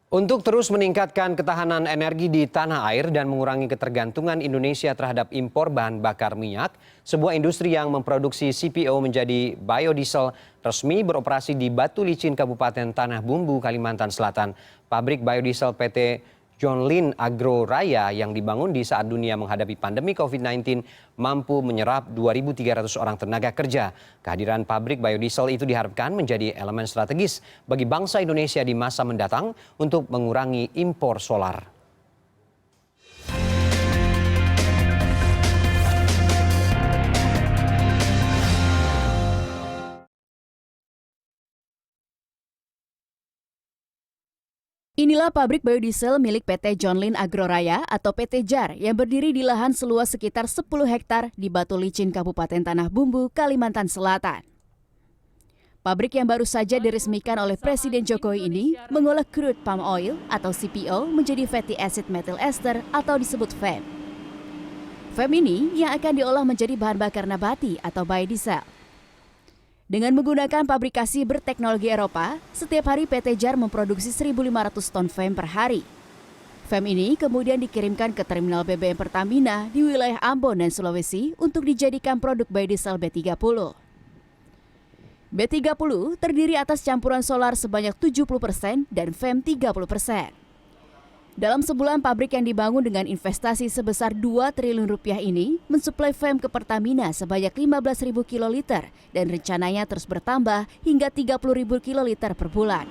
Untuk terus meningkatkan ketahanan energi di tanah air dan mengurangi ketergantungan Indonesia terhadap impor bahan bakar minyak, sebuah industri yang memproduksi CPO menjadi biodiesel resmi beroperasi di Batu Licin, Kabupaten Tanah Bumbu, Kalimantan Selatan. Pabrik biodiesel PT John Lynn Agro Raya yang dibangun di saat dunia menghadapi pandemi COVID-19 mampu menyerap 2.300 orang tenaga kerja. Kehadiran pabrik biodiesel itu diharapkan menjadi elemen strategis bagi bangsa Indonesia di masa mendatang untuk mengurangi impor solar. Inilah pabrik biodiesel milik PT John Lynn Agro Raya atau PT JAR yang berdiri di lahan seluas sekitar 10 hektar di Batu Licin, Kabupaten Tanah Bumbu, Kalimantan Selatan. Pabrik yang baru saja diresmikan oleh Presiden Jokowi ini mengolah crude palm oil atau CPO menjadi fatty acid methyl ester atau disebut FAM. FAM ini yang akan diolah menjadi bahan bakar nabati atau biodiesel. Dengan menggunakan pabrikasi berteknologi Eropa, setiap hari PT JAR memproduksi 1.500 ton FAM per hari. FAM ini kemudian dikirimkan ke terminal BBM Pertamina di wilayah Ambon dan Sulawesi untuk dijadikan produk biodiesel B30. B30 terdiri atas campuran solar sebanyak 70% dan FAM 30%. Dalam sebulan, pabrik yang dibangun dengan investasi sebesar 2 triliun rupiah ini mensuplai FAM ke Pertamina sebanyak 15.000 kiloliter dan rencananya terus bertambah hingga 30.000 kiloliter per bulan.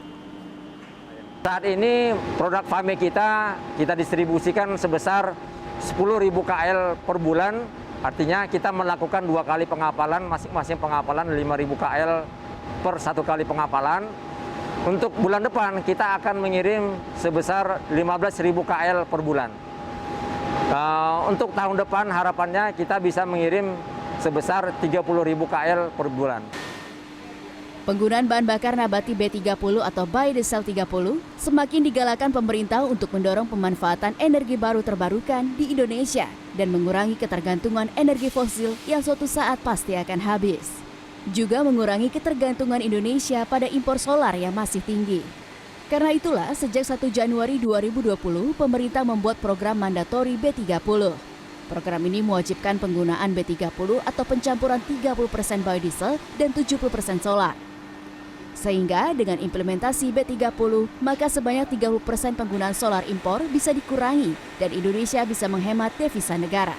Saat ini produk FAM kita distribusikan sebesar 10.000 KL per bulan, artinya kita melakukan 2 kali pengapalan, masing-masing pengapalan 5.000 KL per 1 kali pengapalan. Untuk bulan depan kita akan mengirim sebesar 15.000 KL per bulan. Untuk tahun depan harapannya kita bisa mengirim sebesar 30.000 KL per bulan. Penggunaan bahan bakar nabati B30 atau biodiesel 30 semakin digalakan pemerintah untuk mendorong pemanfaatan energi baru terbarukan di Indonesia dan mengurangi ketergantungan energi fosil yang suatu saat pasti akan habis. Juga mengurangi ketergantungan Indonesia pada impor solar yang masih tinggi. Karena itulah, sejak 1 Januari 2020, pemerintah membuat program mandatori B30. Program ini mewajibkan penggunaan B30 atau pencampuran 30% biodiesel dan 70% solar. Sehingga dengan implementasi B30, maka sebanyak 30% penggunaan solar impor bisa dikurangi dan Indonesia bisa menghemat devisa negara.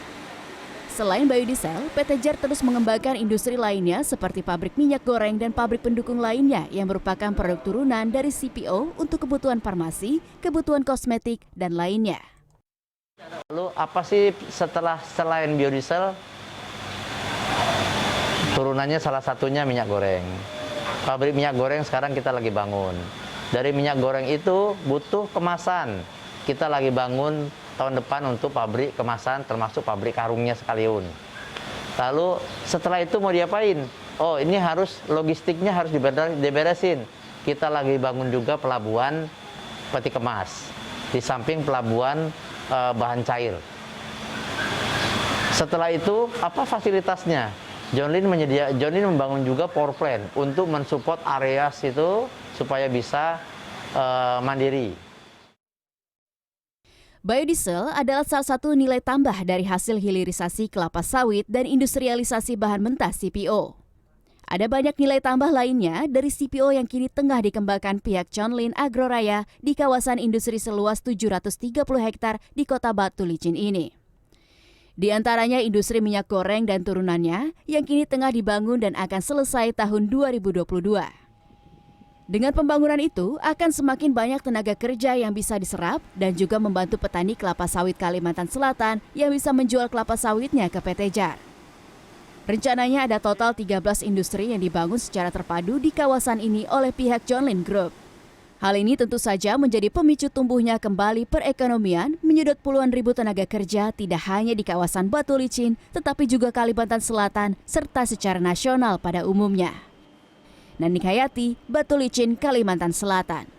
Selain biodiesel, PT JAR terus mengembangkan industri lainnya seperti pabrik minyak goreng dan pabrik pendukung lainnya yang merupakan produk turunan dari CPO untuk kebutuhan farmasi, kebutuhan kosmetik, dan lainnya. Lalu apa sih selain biodiesel? Turunannya salah satunya minyak goreng. Pabrik minyak goreng sekarang kita lagi bangun. Dari minyak goreng itu butuh kemasan. Kita lagi bangun tahun depan untuk pabrik kemasan, termasuk pabrik karungnya sekalian. Lalu setelah itu mau diapain? Oh, ini harus logistiknya harus diberesin. Kita lagi bangun juga pelabuhan peti kemas di samping pelabuhan bahan cair. Setelah itu apa fasilitasnya? John Lynn membangun juga power plant untuk mensupport area situ supaya bisa mandiri. Biodiesel adalah salah satu nilai tambah dari hasil hilirisasi kelapa sawit dan industrialisasi bahan mentah CPO. Ada banyak nilai tambah lainnya dari CPO yang kini tengah dikembangkan pihak John Lynn Agro Raya di kawasan industri seluas 730 hektar di kota Batu Licin ini. Di antaranya industri minyak goreng dan turunannya yang kini tengah dibangun dan akan selesai tahun 2022. Dengan pembangunan itu, akan semakin banyak tenaga kerja yang bisa diserap dan juga membantu petani kelapa sawit Kalimantan Selatan yang bisa menjual kelapa sawitnya ke PT JAR. Rencananya ada total 13 industri yang dibangun secara terpadu di kawasan ini oleh pihak John Lynn Group. Hal ini tentu saja menjadi pemicu tumbuhnya kembali perekonomian, menyedot puluhan ribu tenaga kerja tidak hanya di kawasan Batu Licin, tetapi juga Kalimantan Selatan, serta secara nasional pada umumnya. Nanik Hayati, Batu Licin, Kalimantan Selatan.